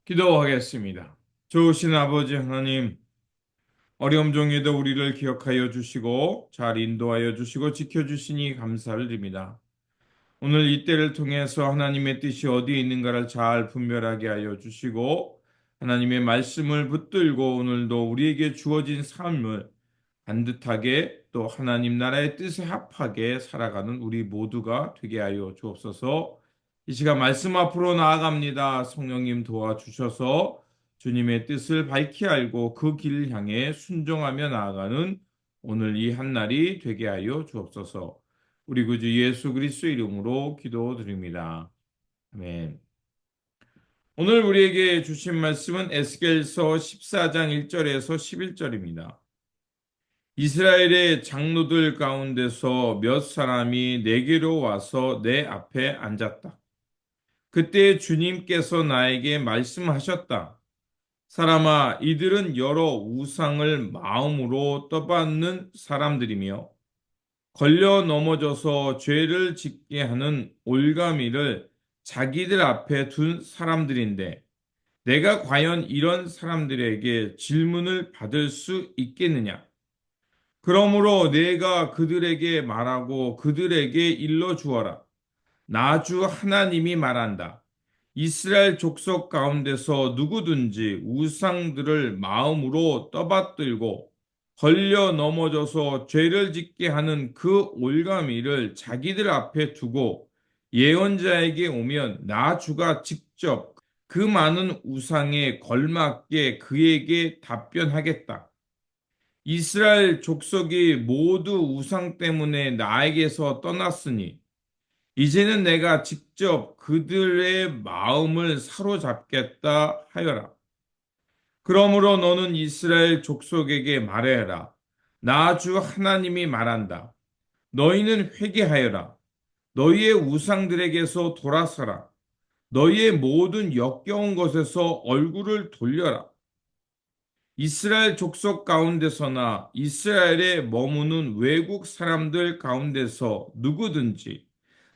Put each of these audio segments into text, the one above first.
기도하겠습니다. 좋으신 아버지 하나님, 어려움 중에도 우리를 기억하여 주시고 잘 인도하여 주시고 지켜주시니 감사를 드립니다. 오늘 이때를 통해서 하나님의 뜻이 어디에 있는가를 잘 분별하게 하여 주시고 하나님의 말씀을 붙들고 오늘도 우리에게 주어진 삶을 반듯하게 또 하나님 나라의 뜻에 합하게 살아가는 우리 모두가 되게 하여 주옵소서. 이 시간 말씀 앞으로 나아갑니다. 성령님 도와주셔서 주님의 뜻을 밝히 알고 그 길을 향해 순종하며 나아가는 오늘 이 한날이 되게 하여 주옵소서. 우리 구주 예수 그리스도 이름으로 기도드립니다. 아멘. 오늘 우리에게 주신 말씀은 에스겔서 14장 1절에서 11절입니다. 이스라엘의 장로들 가운데서 몇 사람이 내게로 와서 내 앞에 앉았다. 그때 주님께서 나에게 말씀하셨다. 사람아, 이들은 여러 우상을 마음으로 떠받는 사람들이며 걸려 넘어져서 죄를 짓게 하는 올가미를 자기들 앞에 둔 사람들인데 내가 과연 이런 사람들에게 질문을 받을 수 있겠느냐? 그러므로 내가 그들에게 말하고 그들에게 일러 주어라. 나 주 하나님이 말한다. 이스라엘 족속 가운데서 누구든지 우상들을 마음으로 떠받들고 걸려 넘어져서 죄를 짓게 하는 그 올가미를 자기들 앞에 두고 예언자에게 오면 나 주가 직접 그 많은 우상에 걸맞게 그에게 답변하겠다. 이스라엘 족속이 모두 우상 때문에 나에게서 떠났으니 이제는 내가 직접 그들의 마음을 사로잡겠다 하여라. 그러므로 너는 이스라엘 족속에게 말해라. 나 주 하나님이 말한다. 너희는 회개하여라. 너희의 우상들에게서 돌아서라. 너희의 모든 역겨운 것에서 얼굴을 돌려라. 이스라엘 족속 가운데서나 이스라엘에 머무는 외국 사람들 가운데서 누구든지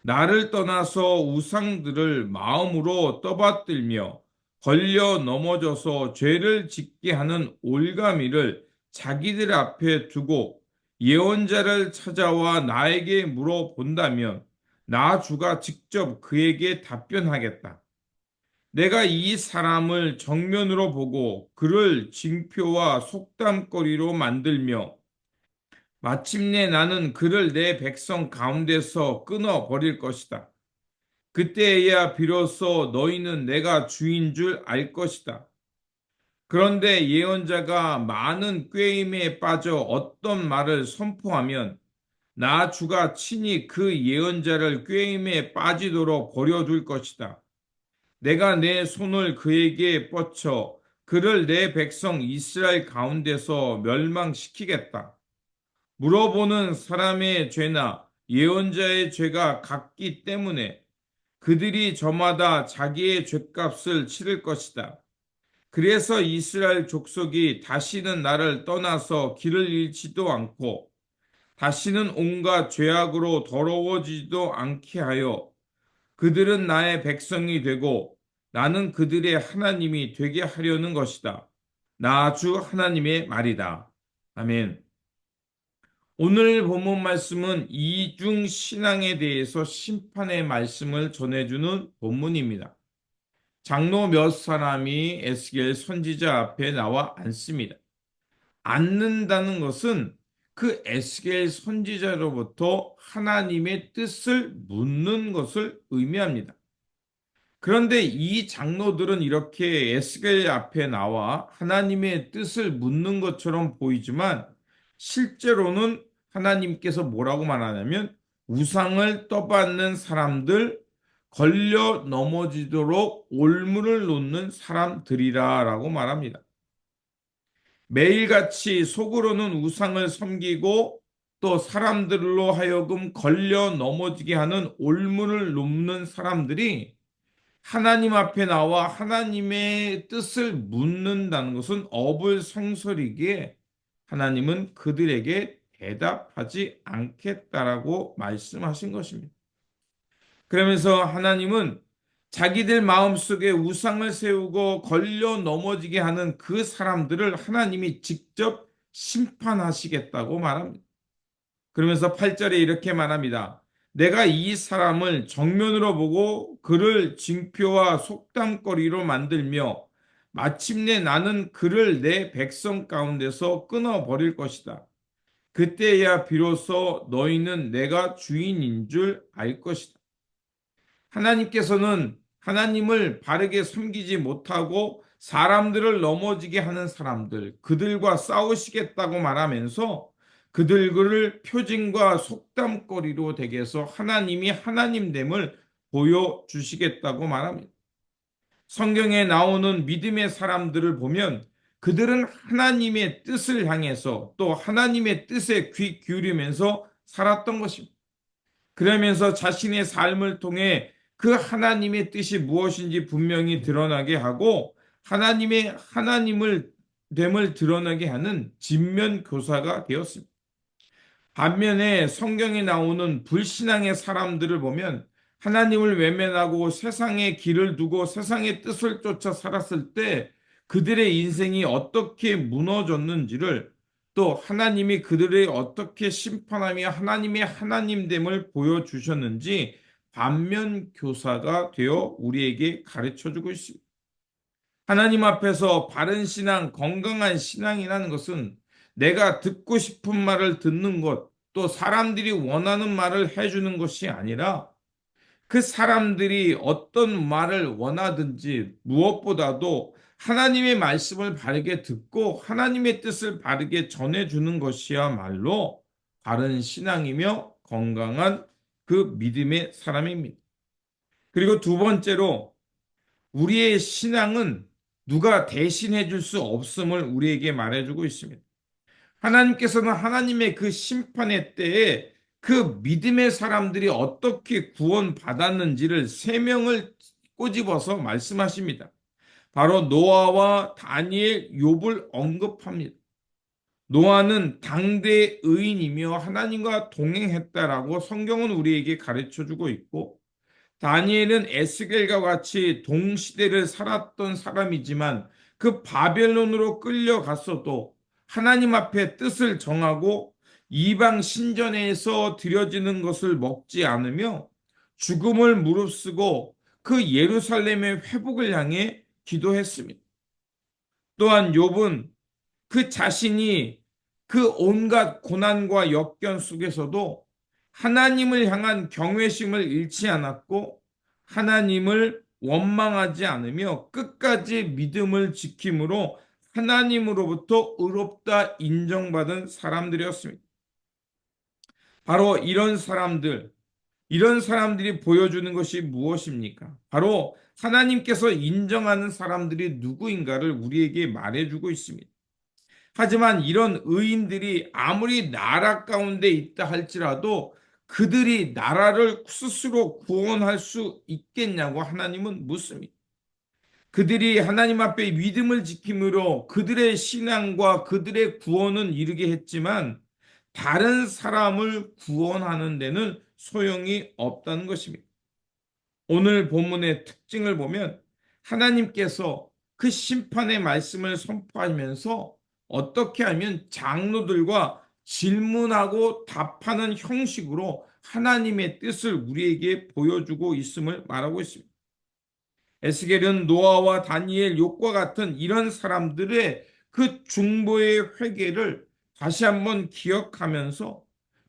나를 떠나서 우상들을 마음으로 떠받들며 걸려 넘어져서 죄를 짓게 하는 올가미를 자기들 앞에 두고 예언자를 찾아와 나에게 물어본다면 나 주가 직접 그에게 답변하겠다. 내가 이 사람을 정면으로 보고 그를 징표와 속담거리로 만들며 마침내 나는 그를 내 백성 가운데서 끊어 버릴 것이다. 그때에야 비로소 너희는 내가 주인 줄 알 것이다. 그런데 예언자가 많은 꾀임에 빠져 어떤 말을 선포하면 나 주가 친히 그 예언자를 꾀임에 빠지도록 버려둘 것이다. 내가 내 손을 그에게 뻗쳐 그를 내 백성 이스라엘 가운데서 멸망시키겠다. 물어보는 사람의 죄나 예언자의 죄가 같기 때문에 그들이 저마다 자기의 죄값을 치를 것이다. 그래서 이스라엘 족속이 다시는 나를 떠나서 길을 잃지도 않고 다시는 온갖 죄악으로 더러워지지도 않게 하여 그들은 나의 백성이 되고 나는 그들의 하나님이 되게 하려는 것이다. 나 주 하나님의 말이다. 아멘. 오늘 본문 말씀은 이중 신앙에 대해서 심판의 말씀을 전해주는 본문입니다. 장로 몇 사람이 에스겔 선지자 앞에 나와 앉습니다. 앉는다는 것은 그 에스겔 선지자로부터 하나님의 뜻을 묻는 것을 의미합니다. 그런데 이 장로들은 이렇게 에스겔 앞에 나와 하나님의 뜻을 묻는 것처럼 보이지만 실제로는 하나님께서 뭐라고 말하냐면 우상을 떠받는 사람들, 걸려 넘어지도록 올무를 놓는 사람들이라라고 말합니다. 매일같이 속으로는 우상을 섬기고 또 사람들로 하여금 걸려 넘어지게 하는 올무를 놓는 사람들이 하나님 앞에 나와 하나님의 뜻을 묻는다는 것은 어불성설이기에 하나님은 그들에게 대답하지 않겠다라고 말씀하신 것입니다. 그러면서 하나님은 자기들 마음속에 우상을 세우고 걸려 넘어지게 하는 그 사람들을 하나님이 직접 심판하시겠다고 말합니다. 그러면서 8절에 이렇게 말합니다. 내가 이 사람을 정면으로 보고 그를 징표와 속담거리로 만들며 마침내 나는 그를 내 백성 가운데서 끊어버릴 것이다. 그때야 비로소 너희는 내가 주인인 줄 알 것이다. 하나님께서는 하나님을 바르게 섬기지 못하고 사람들을 넘어지게 하는 사람들, 그들과 싸우시겠다고 말하면서 그들을 표징과 속담거리로 되게 해서 하나님이 하나님됨을 보여주시겠다고 말합니다. 성경에 나오는 믿음의 사람들을 보면 그들은 하나님의 뜻을 향해서 또 하나님의 뜻에 귀 기울이면서 살았던 것입니다. 그러면서 자신의 삶을 통해 그 하나님의 뜻이 무엇인지 분명히 드러나게 하고 하나님의 하나님을 됨을 드러나게 하는 진면 교사가 되었습니다. 반면에 성경에 나오는 불신앙의 사람들을 보면 하나님을 외면하고 세상의 길을 두고 세상의 뜻을 쫓아 살았을 때 그들의 인생이 어떻게 무너졌는지를 또 하나님이 그들을 어떻게 심판하며 하나님의 하나님됨을 보여주셨는지 반면 교사가 되어 우리에게 가르쳐 주고 있습니다. 하나님 앞에서 바른 신앙, 건강한 신앙이라는 것은 내가 듣고 싶은 말을 듣는 것, 또 사람들이 원하는 말을 해주는 것이 아니라 그 사람들이 어떤 말을 원하든지 무엇보다도 하나님의 말씀을 바르게 듣고 하나님의 뜻을 바르게 전해주는 것이야말로 바른 신앙이며 건강한 그 믿음의 사람입니다. 그리고 두 번째로 우리의 신앙은 누가 대신해 줄 수 없음을 우리에게 말해주고 있습니다. 하나님께서는 하나님의 그 심판의 때에 그 믿음의 사람들이 어떻게 구원받았는지를 세 명을 꼬집어서 말씀하십니다. 바로 노아와 다니엘, 욥을 언급합니다. 노아는 당대 의인이며 하나님과 동행했다라고 성경은 우리에게 가르쳐 주고 있고 다니엘은 에스겔과 같이 동시대를 살았던 사람이지만 그 바벨론으로 끌려갔어도 하나님 앞에 뜻을 정하고 이방 신전에서 드려지는 것을 먹지 않으며 죽음을 무릅쓰고 그 예루살렘의 회복을 향해 기도했습니다. 또한 욥은 그 자신이 그 온갖 고난과 역경 속에서도 하나님을 향한 경외심을 잃지 않았고 하나님을 원망하지 않으며 끝까지 믿음을 지킴으로 하나님으로부터 의롭다 인정받은 사람들이었습니다. 바로 이런 사람들이 보여주는 것이 무엇입니까? 바로 하나님께서 인정하는 사람들이 누구인가를 우리에게 말해주고 있습니다. 하지만 이런 의인들이 아무리 나라 가운데 있다 할지라도 그들이 나라를 스스로 구원할 수 있겠냐고 하나님은 묻습니다. 그들이 하나님 앞에 믿음을 지킴으로 그들의 신앙과 그들의 구원은 이루게 했지만 다른 사람을 구원하는 데는 소용이 없다는 것입니다. 오늘 본문의 특징을 보면 하나님께서 그 심판의 말씀을 선포하면서 어떻게 하면 장로들과 질문하고 답하는 형식으로 하나님의 뜻을 우리에게 보여주고 있음을 말하고 있습니다. 에스겔은 노아와 다니엘, 욥과 같은 이런 사람들의 그 중보의 회개를 다시 한번 기억하면서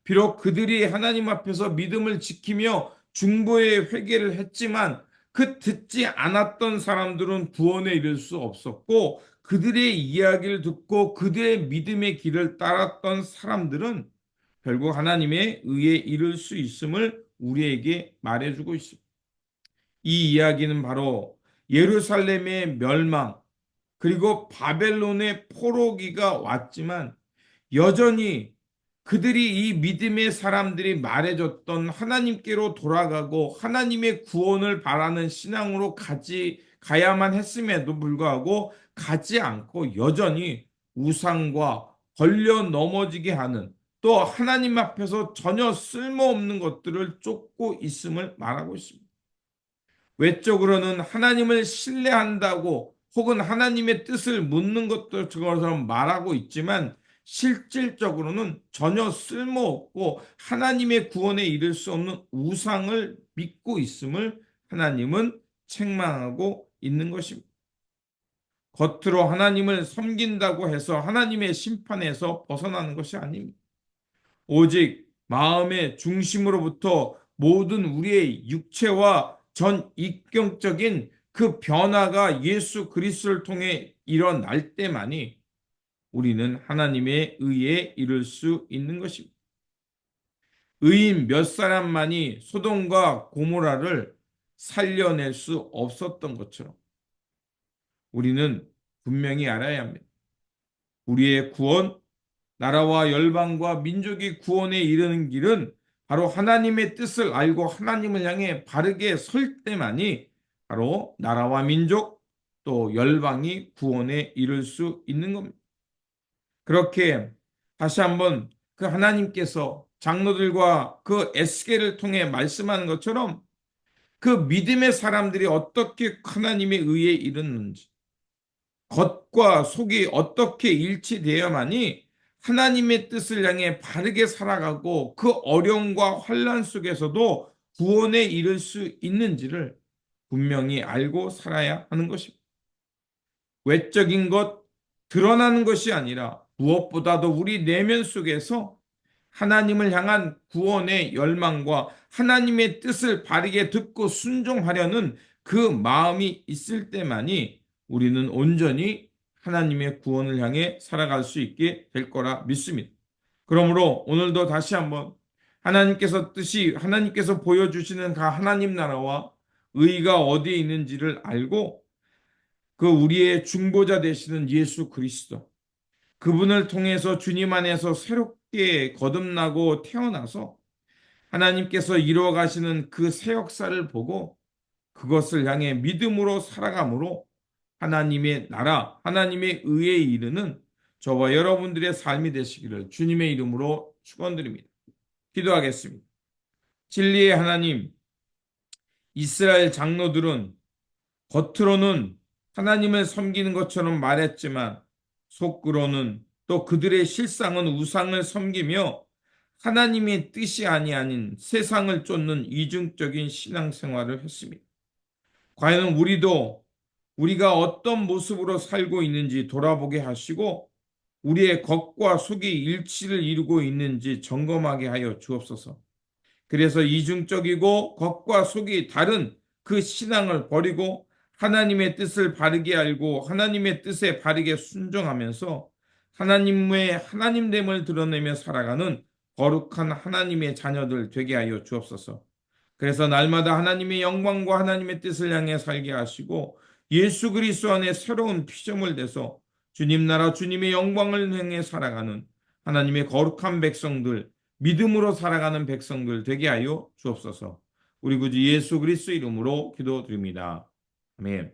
비록 그들이 하나님 앞에서 믿음을 지키며 중보의 회개를 했지만 그 듣지 않았던 사람들은 구원에 이를 수 없었고 그들의 이야기를 듣고 그들의 믿음의 길을 따랐던 사람들은 결국 하나님의 의에 이를 수 있음을 우리에게 말해주고 있습니다. 이 이야기는 바로 예루살렘의 멸망 그리고 바벨론의 포로기가 왔지만 여전히 그들이 이 믿음의 사람들이 말해줬던 하나님께로 돌아가고 하나님의 구원을 바라는 신앙으로 가야만 했음에도 불구하고 가지 않고 여전히 우상과 걸려 넘어지게 하는 또 하나님 앞에서 전혀 쓸모없는 것들을 쫓고 있음을 말하고 있습니다. 외적으로는 하나님을 신뢰한다고 혹은 하나님의 뜻을 묻는 것처럼 말하고 있지만 실질적으로는 전혀 쓸모없고 하나님의 구원에 이를 수 없는 우상을 믿고 있음을 하나님은 책망하고 있는 것입니다. 겉으로 하나님을 섬긴다고 해서 하나님의 심판에서 벗어나는 것이 아닙니다. 오직 마음의 중심으로부터 모든 우리의 육체와 전 인격적인 그 변화가 예수 그리스도를 통해 일어날 때만이 우리는 하나님의 의에 이를 수 있는 것입니다. 의인 몇 사람만이 소돔과 고모라를 살려낼 수 없었던 것처럼 우리는 분명히 알아야 합니다. 우리의 구원, 나라와 열방과 민족이 구원에 이르는 길은 바로 하나님의 뜻을 알고 하나님을 향해 바르게 설 때만이 바로 나라와 민족 또 열방이 구원에 이를 수 있는 겁니다. 그렇게 다시 한번 그 하나님께서 장로들과 그 에스겔을 통해 말씀하는 것처럼 그 믿음의 사람들이 어떻게 하나님의 의에 이르는지, 겉과 속이 어떻게 일치되어야만이 하나님의 뜻을 향해 바르게 살아가고 그 어려움과 환난 속에서도 구원에 이를 수 있는지를 분명히 알고 살아야 하는 것입니다. 외적인 것, 드러나는 것이 아니라 무엇보다도 우리 내면 속에서 하나님을 향한 구원의 열망과 하나님의 뜻을 바르게 듣고 순종하려는 그 마음이 있을 때만이 우리는 온전히 하나님의 구원을 향해 살아갈 수 있게 될 거라 믿습니다. 그러므로 오늘도 다시 한번 하나님께서 보여주시는 그 하나님 나라와 의가 어디에 있는지를 알고 그 우리의 중보자 되시는 예수 그리스도, 그분을 통해서 주님 안에서 새롭게 거듭나고 태어나서 하나님께서 이루어 가시는 그 새 역사를 보고 그것을 향해 믿음으로 살아감으로 하나님의 나라, 하나님의 의에 이르는 저와 여러분들의 삶이 되시기를 주님의 이름으로 축원드립니다. 기도하겠습니다. 진리의 하나님, 이스라엘 장로들은 겉으로는 하나님을 섬기는 것처럼 말했지만 속으로는 또 그들의 실상은 우상을 섬기며 하나님의 뜻이 아닌 세상을 쫓는 이중적인 신앙생활을 했습니다. 과연 우리가 어떤 모습으로 살고 있는지 돌아보게 하시고 우리의 겉과 속이 일치를 이루고 있는지 점검하게 하여 주옵소서. 그래서 이중적이고 겉과 속이 다른 그 신앙을 버리고 하나님의 뜻을 바르게 알고 하나님의 뜻에 바르게 순종하면서 하나님의 하나님됨을 드러내며 살아가는 거룩한 하나님의 자녀들 되게 하여 주옵소서. 그래서 날마다 하나님의 영광과 하나님의 뜻을 향해 살게 하시고 예수 그리스도 안에 새로운 피조물 돼서 주님 나라 주님의 영광을 향해 살아가는 하나님의 거룩한 백성들, 믿음으로 살아가는 백성들 되게 하여 주옵소서. 우리 구주 예수 그리스도 이름으로 기도드립니다. 아멘.